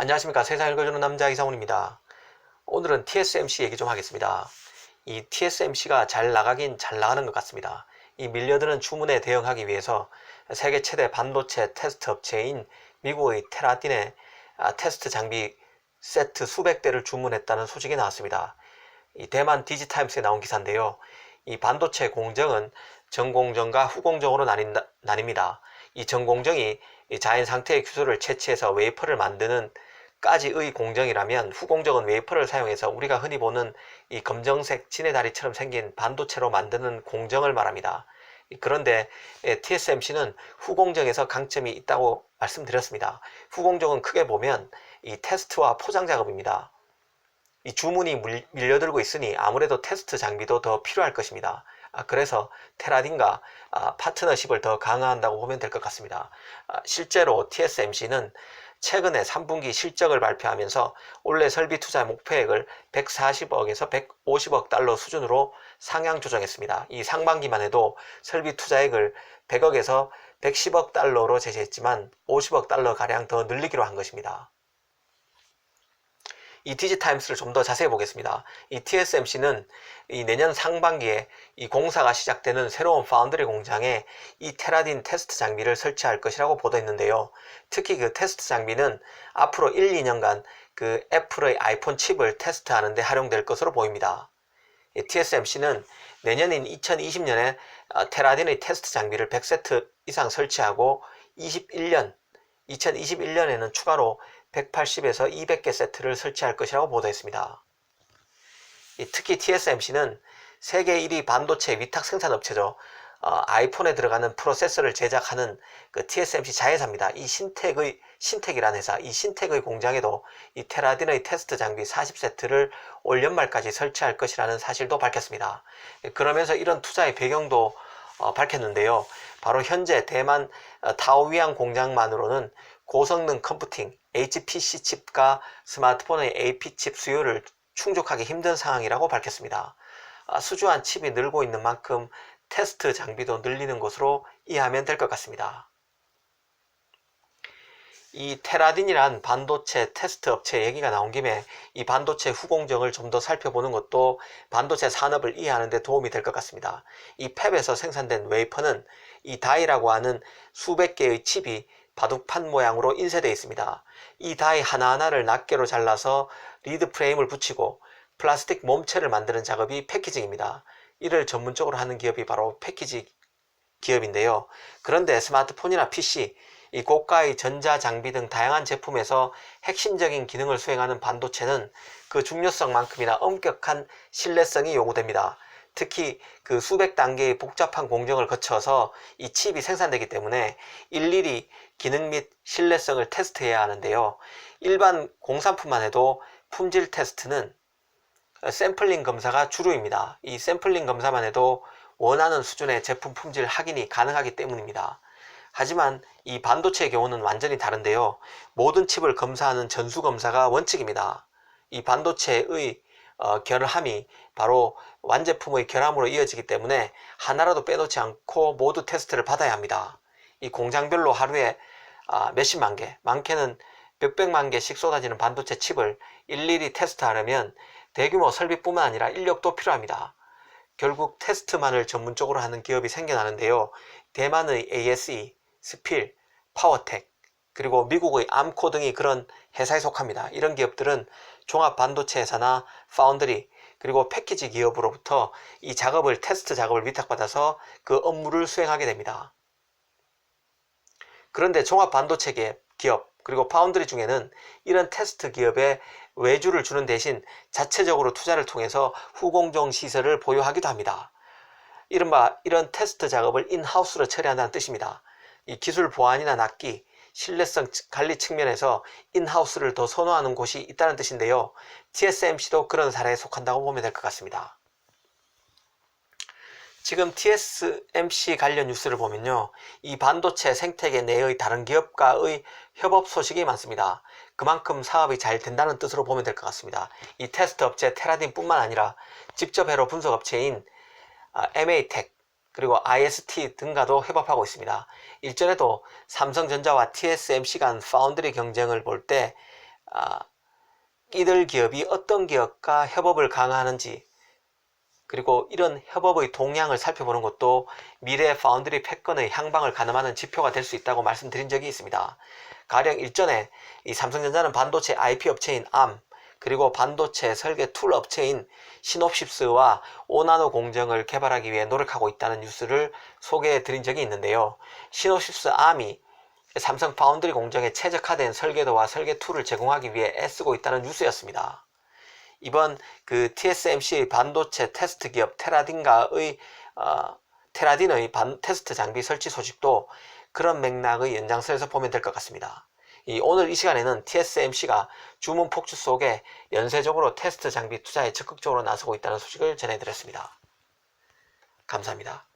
안녕하십니까. 세상 읽어주는 남자 이상훈입니다. 오늘은 TSMC 얘기 좀 하겠습니다. 이 TSMC가 잘 나가긴 잘 나가는 것 같습니다. 이 밀려드는 주문에 대응하기 위해서 세계 최대 반도체 테스트 업체인 미국의 테라딘에 테스트 장비 세트 수백 대를 주문했다는 소식이 나왔습니다. 이 대만 디지타임스에 나온 기사인데요. 이 반도체 공정은 전공정과 후공정으로 나뉩니다. 이 전공정이 자연 상태의 규소를 채취해서 웨이퍼를 만드는 까지의 공정이라면, 후공정은 웨이퍼를 사용해서 우리가 흔히 보는 이 검정색 지네다리처럼 생긴 반도체로 만드는 공정을 말합니다. 그런데 TSMC는 후공정에서 강점이 있다고 말씀드렸습니다. 후공정은 크게 보면 이 테스트와 포장 작업입니다. 이 주문이 밀려들고 있으니 아무래도 테스트 장비도 더 필요할 것입니다. 그래서 테라딘과 파트너십을 더 강화한다고 보면 될 것 같습니다. 실제로 TSMC는 최근에 3분기 실적을 발표하면서 올해 설비 투자 목표액을 140억에서 150억 달러 수준으로 상향 조정했습니다. 이 상반기만 해도 설비 투자액을 100억에서 110억 달러로 제시했지만 50억 달러 가량 더 늘리기로 한 것입니다. 이 디지타임스를 좀 더 자세히 보겠습니다. 이 TSMC는 이 내년 상반기에 이 공사가 시작되는 새로운 파운드리 공장에 이 테라딘 테스트 장비를 설치할 것이라고 보도했는데요. 특히 그 테스트 장비는 앞으로 1, 2년간 그 애플의 아이폰 칩을 테스트하는 데 활용될 것으로 보입니다. TSMC는 내년인 2020년에 테라딘의 테스트 장비를 100세트 이상 설치하고 2021년에는 추가로 180에서 200개 세트를 설치할 것이라고 보도했습니다. 특히 TSMC는 세계 1위 반도체 위탁 생산 업체죠. 아이폰에 들어가는 프로세서를 제작하는 그 TSMC 자회사입니다. 이 신텍이라는 회사, 이 신텍의 공장에도 이 테라딘의 테스트 장비 40세트를 올 연말까지 설치할 것이라는 사실도 밝혔습니다. 그러면서 이런 투자의 배경도 밝혔는데요. 바로 현재 대만 타오위안 공장만으로는 고성능 컴퓨팅, HPC 칩과 스마트폰의 AP 칩 수요를 충족하기 힘든 상황이라고 밝혔습니다. 수주한 칩이 늘고 있는 만큼 테스트 장비도 늘리는 것으로 이해하면 될 것 같습니다. 이 테라딘이란 반도체 테스트 업체 얘기가 나온 김에 이 반도체 후공정을 좀 더 살펴보는 것도 반도체 산업을 이해하는 데 도움이 될 것 같습니다. 이 팹에서 생산된 웨이퍼는 이 다이라고 하는 수백 개의 칩이 바둑판 모양으로 인쇄되어 있습니다. 이 다이 하나하나를 낱개로 잘라서 리드 프레임을 붙이고 플라스틱 몸체를 만드는 작업이 패키징입니다. 이를 전문적으로 하는 기업이 바로 패키지 기업인데요. 그런데 스마트폰이나 PC, 이 고가의 전자장비 등 다양한 제품에서 핵심적인 기능을 수행하는 반도체는 그 중요성만큼이나 엄격한 신뢰성이 요구됩니다. 특히 그 수백 단계의 복잡한 공정을 거쳐서 이 칩이 생산되기 때문에 일일이 기능 및 신뢰성을 테스트해야 하는데요. 일반 공산품만 해도 품질 테스트는 샘플링 검사가 주류입니다. 이 샘플링 검사만 해도 원하는 수준의 제품 품질 확인이 가능하기 때문입니다. 하지만 이 반도체의 경우는 완전히 다른데요. 모든 칩을 검사하는 전수검사가 원칙입니다. 이 반도체의 결함이 바로 완제품의 결함으로 이어지기 때문에 하나라도 빼놓지 않고 모두 테스트를 받아야 합니다. 이 공장별로 하루에 몇십만 개, 많게는 몇백만 개씩 쏟아지는 반도체 칩을 일일이 테스트하려면 대규모 설비뿐만 아니라 인력도 필요합니다. 결국 테스트만을 전문적으로 하는 기업이 생겨나는데요. 대만의 ASE, 스필, 파워텍, 그리고 미국의 암코 등이 그런 회사에 속합니다. 이런 기업들은 종합 반도체 회사나 파운드리, 그리고 패키지 기업으로부터 이 테스트 작업을 위탁받아서 그 업무를 수행하게 됩니다. 그런데 종합 반도체 기업, 그리고 파운드리 중에는 이런 테스트 기업에 외주를 주는 대신 자체적으로 투자를 통해서 후공정 시설을 보유하기도 합니다. 이른바 이런 테스트 작업을 인하우스로 처리한다는 뜻입니다. 이 기술 보안이나 납기, 신뢰성 관리 측면에서 인하우스를 더 선호하는 곳이 있다는 뜻인데요. TSMC도 그런 사례에 속한다고 보면 될 것 같습니다. 지금 TSMC 관련 뉴스를 보면요. 이 반도체 생태계 내의 다른 기업과의 협업 소식이 많습니다. 그만큼 사업이 잘 된다는 뜻으로 보면 될 것 같습니다. 이 테스트 업체 테라딘 뿐만 아니라 직접 회로 분석 업체인 MA텍, 그리고 IST 등과도 협업하고 있습니다. 일전에도 삼성전자와 TSMC 간 파운드리 경쟁을 볼 때 이들 기업이 어떤 기업과 협업을 강화하는지, 그리고 이런 협업의 동향을 살펴보는 것도 미래 파운드리 패권의 향방을 가늠하는 지표가 될 수 있다고 말씀드린 적이 있습니다. 가령 일전에 이 삼성전자는 반도체 IP 업체인 ARM, 그리고 반도체 설계 툴 업체인 시놉시스와 5나노 공정을 개발하기 위해 노력하고 있다는 뉴스를 소개해 드린 적이 있는데요. 시놉시스 ARM이 삼성 파운드리 공정에 최적화된 설계도와 설계 툴을 제공하기 위해 애쓰고 있다는 뉴스였습니다. 이번 그 TSMC 반도체 테스트 기업 테라딘의 테스트 장비 설치 소식도 그런 맥락의 연장선에서 보면 될 것 같습니다. 오늘 이 시간에는 TSMC가 주문 폭주 속에 연쇄적으로 테스트 장비 투자에 적극적으로 나서고 있다는 소식을 전해드렸습니다. 감사합니다.